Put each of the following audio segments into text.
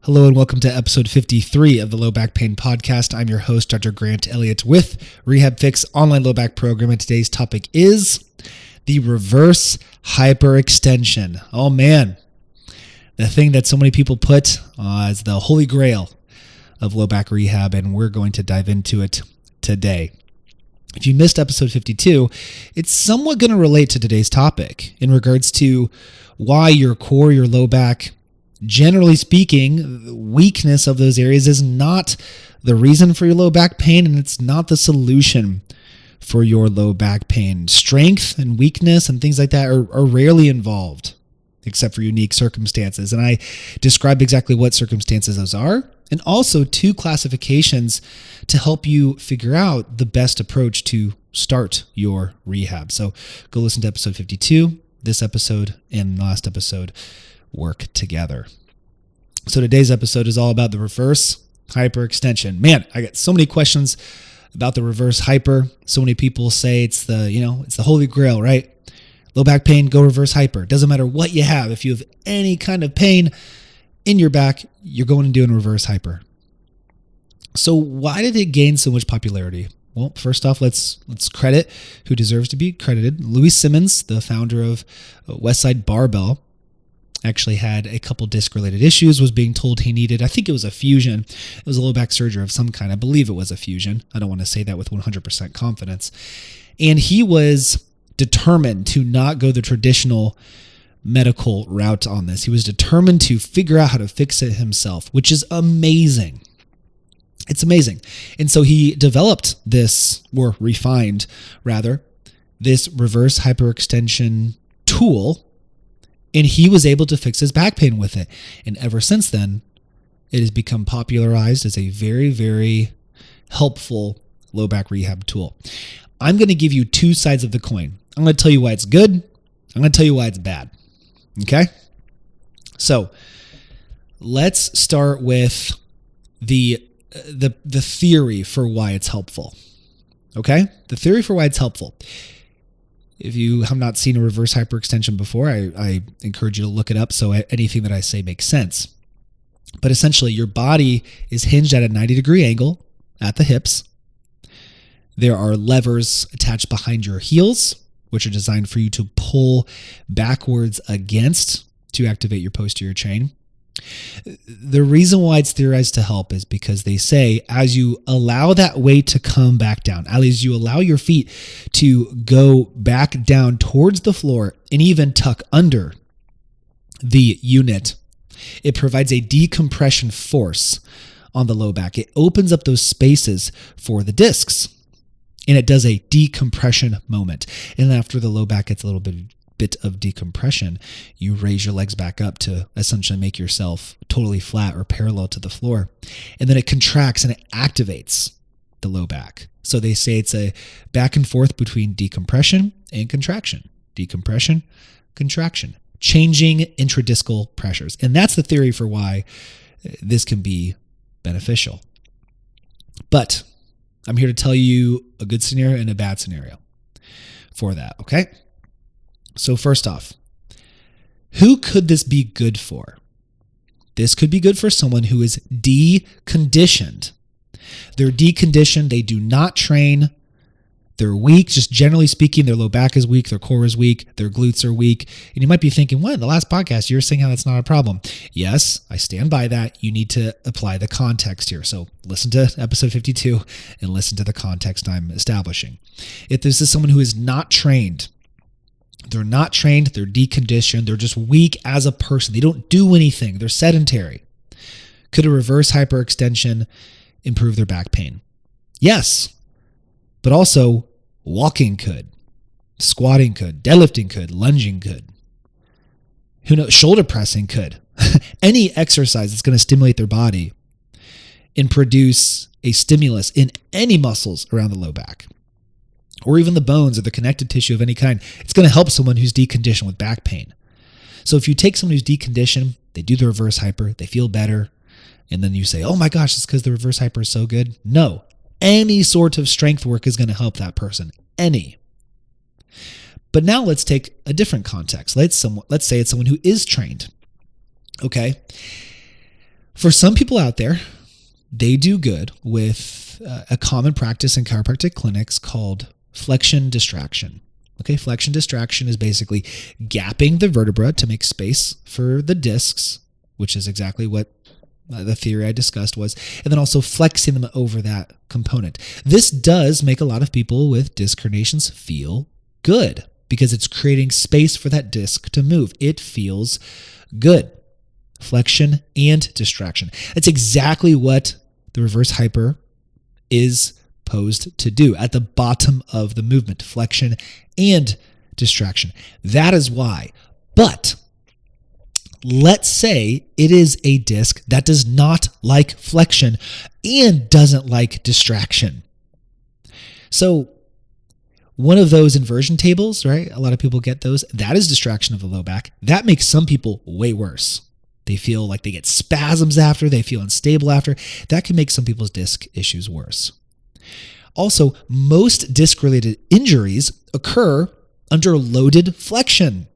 Hello and welcome to episode 53 of the Low Back Pain Podcast. I'm your host, Dr. Grant Elliott with RehabFix online low back program. And today's topic is the reverse hyperextension. Oh man, the thing that so many people put as the holy grail of low back rehab, and we're going to dive into it today. If you missed episode 52, it's somewhat going to relate to today's topic in regards to why your core, your low back, generally speaking, weakness of those areas is not the reason for your low back pain, and it's not the solution for your low back pain. Strength and weakness and things like that are rarely involved, except for unique circumstances. And I described exactly what circumstances those are, and also 2 classifications to help you figure out the best approach to start your rehab. So go listen to episode 52. This episode and the last episode work together. So today's episode is all about the reverse hyperextension. Man, I get so many questions about the reverse hyper. So many people say it's the holy grail, right? Low back pain, go reverse hyper. Doesn't matter what you have. If you have any kind of pain in your back, you're going and doing reverse hyper. So why did it gain so much popularity? Well, first off, let's credit who deserves to be credited. Louie Simmons, the founder of Westside Barbell, actually had a couple disc-related issues, was being told he needed, I think it was a fusion. It was a low back surgery of some kind. I believe it was a fusion. I don't want to say that with 100% confidence. And he was determined to not go the traditional medical route on this. He was determined to figure out how to fix it himself, which is amazing. It's amazing. And so he developed this, or refined rather, this reverse hyperextension tool, and he was able to fix his back pain with it. And ever since then, it has become popularized as a very, very helpful low back rehab tool. I'm going to give you 2 sides of the coin. I'm going to tell you why it's good. I'm going to tell you why it's bad. Okay? So let's start with the theory for why it's helpful. Okay? The theory for why it's helpful. If you have not seen a reverse hyperextension before, I encourage you to look it up so anything that I say makes sense. But essentially, your body is hinged at a 90-degree angle at the hips. There are levers attached behind your heels, which are designed for you to pull backwards against to activate your posterior chain. The reason why it's theorized to help is because they say as you allow that weight to come back down, as you allow your feet to go back down towards the floor and even tuck under the unit, it provides a decompression force on the low back. It opens up those spaces for the discs, and it does a decompression moment. And after the low back gets a little bit of decompression, you raise your legs back up to essentially make yourself totally flat or parallel to the floor. And then it contracts and it activates the low back. So they say it's a back and forth between decompression and contraction. Decompression, contraction, changing intradiscal pressures. And that's the theory for why this can be beneficial. But I'm here to tell you a good scenario and a bad scenario for that, okay? So first off, who could this be good for? This could be good for someone who is deconditioned. They're deconditioned. They do not train. They're weak. Just generally speaking, their low back is weak. Their core is weak. Their glutes are weak. And you might be thinking, what? In the last podcast, you were saying how that's not a problem. Yes, I stand by that. You need to apply the context here. So listen to episode 52 and listen to the context I'm establishing. If this is someone who is not trained, they're not trained, they're deconditioned, they're just weak as a person. They don't do anything. They're sedentary. Could a reverse hyperextension improve their back pain? Yes, but also walking could, squatting could, deadlifting could, lunging could. Who knows? Shoulder pressing could. Any exercise that's going to stimulate their body and produce a stimulus in any muscles around the low back, or even the bones or the connective tissue of any kind, it's going to help someone who's deconditioned with back pain. So if you take someone who's deconditioned, they do the reverse hyper, they feel better, and then you say, oh my gosh, it's because the reverse hyper is so good. No, any sort of strength work is going to help that person. Any. But now let's take a different context. Let's say it's someone who is trained. Okay. For some people out there, they do good with a common practice in chiropractic clinics called Flexion Distraction. Okay, Flexion Distraction is basically gapping the vertebra to make space for the discs, which is exactly what the theory I discussed was, and then also flexing them over that component. This does make a lot of people with disc herniations feel good because it's creating space for that disc to move. It feels good. Flexion and distraction. That's exactly what the reverse hyper is posed to do at the bottom of the movement, flexion and distraction. That is why. But let's say it is a disc that does not like flexion and doesn't like distraction. So one of those inversion tables, right? A lot of people get those. That is distraction of the low back. That makes some people way worse. They feel like they get spasms after, they feel unstable after. That can make some people's disc issues worse. Also, most disc-related injuries occur under loaded flexion,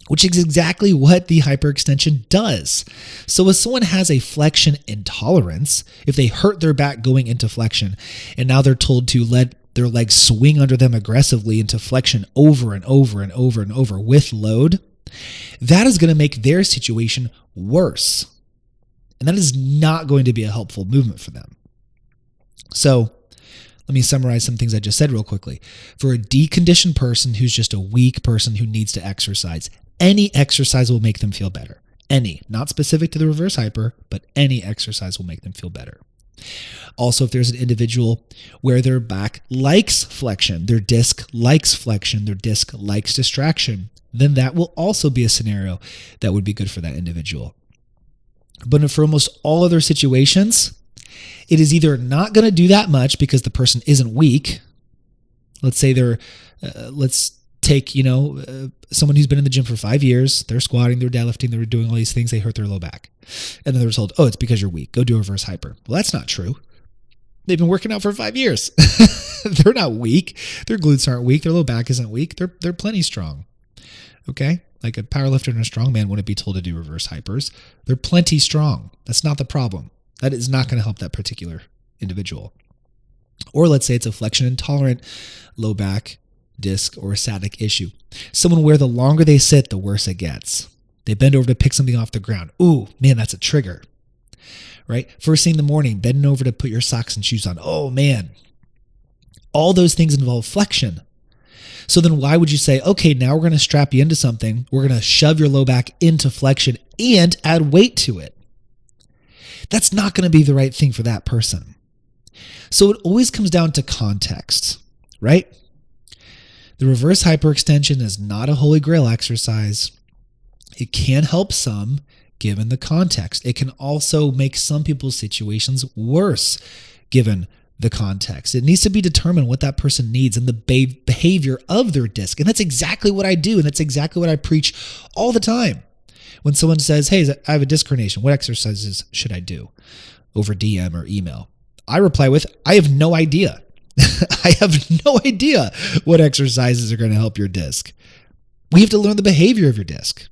which is exactly what the hyperextension does. So if someone has a flexion intolerance, if they hurt their back going into flexion, and now they're told to let their legs swing under them aggressively into flexion over and over and over and over with load, that is going to make their situation worse. And that is not going to be a helpful movement for them. So let me summarize some things I just said real quickly. For a deconditioned person who's just a weak person who needs to exercise, any exercise will make them feel better. Any, not specific to the reverse hyper, but any exercise will make them feel better. Also, if there's an individual where their back likes flexion, their disc likes flexion, their disc likes distraction, then that will also be a scenario that would be good for that individual. But for almost all other situations, it is either not going to do that much because the person isn't weak. Let's say let's take, someone who's been in the gym for 5 years, they're squatting, they're deadlifting, they're doing all these things, they hurt their low back. And then they're told, oh, it's because you're weak. Go do a reverse hyper. Well, that's not true. They've been working out for 5 years. They're not weak. Their glutes aren't weak. Their low back isn't weak. They're plenty strong. Okay? Like a powerlifter and a strongman wouldn't be told to do reverse hypers. They're plenty strong. That's not the problem. That is not going to help that particular individual. Or let's say it's a flexion intolerant low back, disc, or a sciatic issue. Someone where the longer they sit, the worse it gets. They bend over to pick something off the ground. Ooh, man, that's a trigger. Right? First thing in the morning, bending over to put your socks and shoes on. Oh, man. All those things involve flexion. So then why would you say, okay, now we're going to strap you into something. We're going to shove your low back into flexion and add weight to it. That's not going to be the right thing for that person. So it always comes down to context, right? The reverse hyperextension is not a holy grail exercise. It can help some given the context. It can also make some people's situations worse given the context. It needs to be determined what that person needs and the behavior of their disc. And that's exactly what I do. And that's exactly what I preach all the time. When someone says, hey, I have a disc herniation, what exercises should I do over DM or email? I reply with, I have no idea. I have no idea what exercises are going to help your disc. We have to learn the behavior of your disc.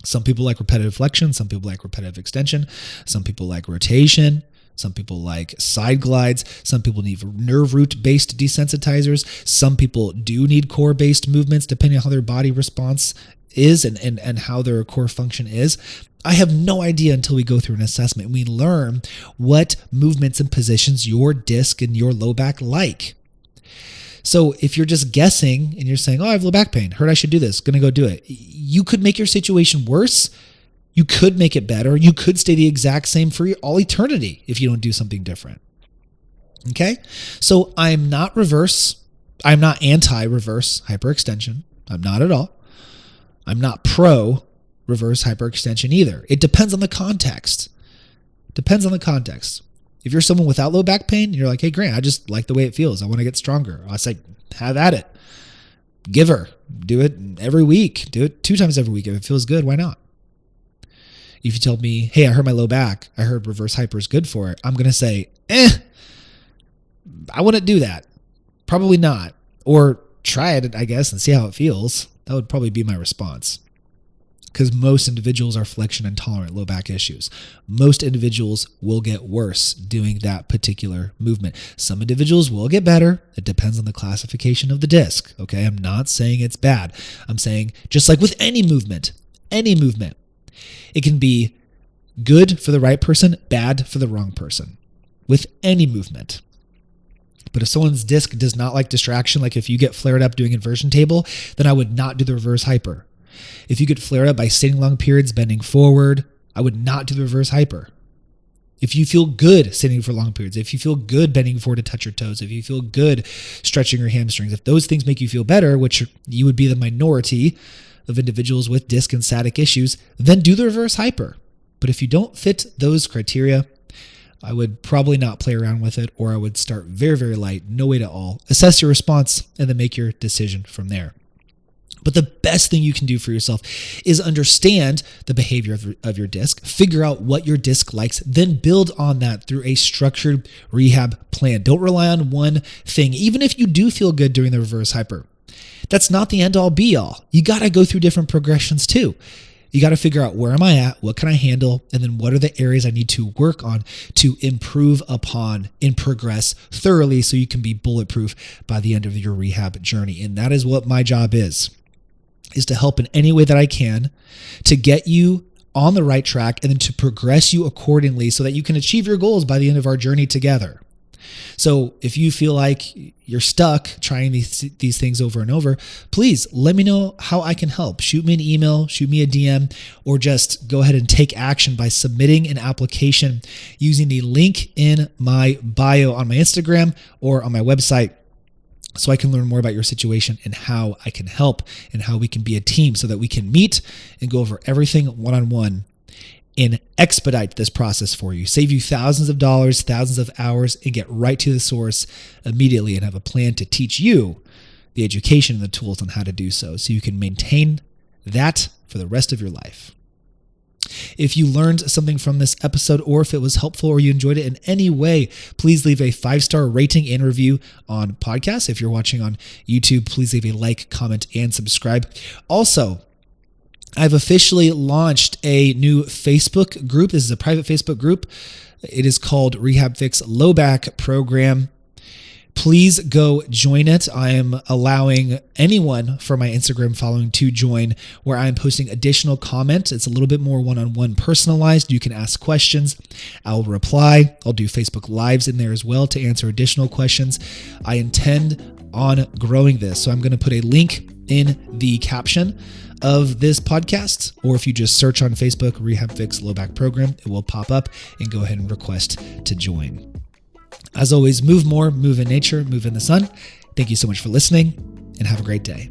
Some people like repetitive flexion. Some people like repetitive extension. Some people like rotation. Some people like side glides. Some people need nerve root-based desensitizers. Some people do need core-based movements depending on how their body response is and how their core function is. I have no idea until we go through an assessment and we learn what movements and positions your disc and your low back like. So if you're just guessing and you're saying, oh, I have low back pain, heard I should do this, gonna go do it, you could make your situation worse. You could make it better. You could stay the exact same for all eternity if you don't do something different. Okay? So I'm not anti-reverse hyperextension. I'm not at all. I'm not pro reverse hyperextension either. It depends on the context. If you're someone without low back pain and you're like, hey, Grant, I just like the way it feels. I want to get stronger. I say, have at it. Give her. Do it every week. Do it 2 times every week. If it feels good, why not? If you tell me, hey, I hurt my low back, I heard reverse hyper is good for it, I'm going to say, I wouldn't do that. Probably not. Or try it, I guess, and see how it feels. That would probably be my response. because most individuals are flexion intolerant low back issues. Most individuals will get worse doing that particular movement. Some individuals will get better. It depends on the classification of the disc. Okay. I'm not saying it's bad. I'm saying just like with any movement, it can be good for the right person, bad for the wrong person with any movement. But if someone's disc does not like distraction, like if you get flared up doing inversion table, then I would not do the reverse hyper. If you get flared up by sitting long periods, bending forward, I would not do the reverse hyper. If you feel good sitting for long periods, if you feel good bending forward to touch your toes, if you feel good stretching your hamstrings, if those things make you feel better, which you would be the minority of individuals with disc and sciatic issues, then do the reverse hyper. But if you don't fit those criteria, I would probably not play around with it, or I would start very, very light, no weight at all, assess your response, and then make your decision from there. But the best thing you can do for yourself is understand the behavior of your disc, figure out what your disc likes, then build on that through a structured rehab plan. Don't rely on one thing, even if you do feel good during the reverse hyper. That's not the end all be all. You got to go through different progressions too. You got to figure out where am I at, what can I handle, and then what are the areas I need to work on to improve upon and progress thoroughly so you can be bulletproof by the end of your rehab journey. And that is what my job is to help in any way that I can to get you on the right track and then to progress you accordingly so that you can achieve your goals by the end of our journey together. So if you feel like you're stuck trying these things over and over, please let me know how I can help. Shoot me an email, shoot me a DM, or just go ahead and take action by submitting an application using the link in my bio on my Instagram or on my website, so I can learn more about your situation and how I can help and how we can be a team so that we can meet and go over everything one-on-one and expedite this process for you, save you thousands of dollars, thousands of hours, and get right to the source immediately and have a plan to teach you the education and the tools on how to do so you can maintain that for the rest of your life. If you learned something from this episode, or if it was helpful or you enjoyed it in any way, please leave a 5-star rating and review on podcasts. If you're watching on YouTube, please leave a like, comment, and subscribe. Also, I've officially launched a new Facebook group. This is a private Facebook group. It is called RehabFix Low Back Program. Please go join it. I am allowing anyone from my Instagram following to join, where I am posting additional comment. It's a little bit more one-on-one personalized. You can ask questions. I'll reply. I'll do Facebook Lives in there as well to answer additional questions. I intend on growing this. So I'm going to put a link in the caption of this podcast, or if you just search on Facebook, RehabFix Low Back Program, it will pop up, and go ahead and request to join. As always, move more, move in nature, move in the sun. Thank you so much for listening, and have a great day.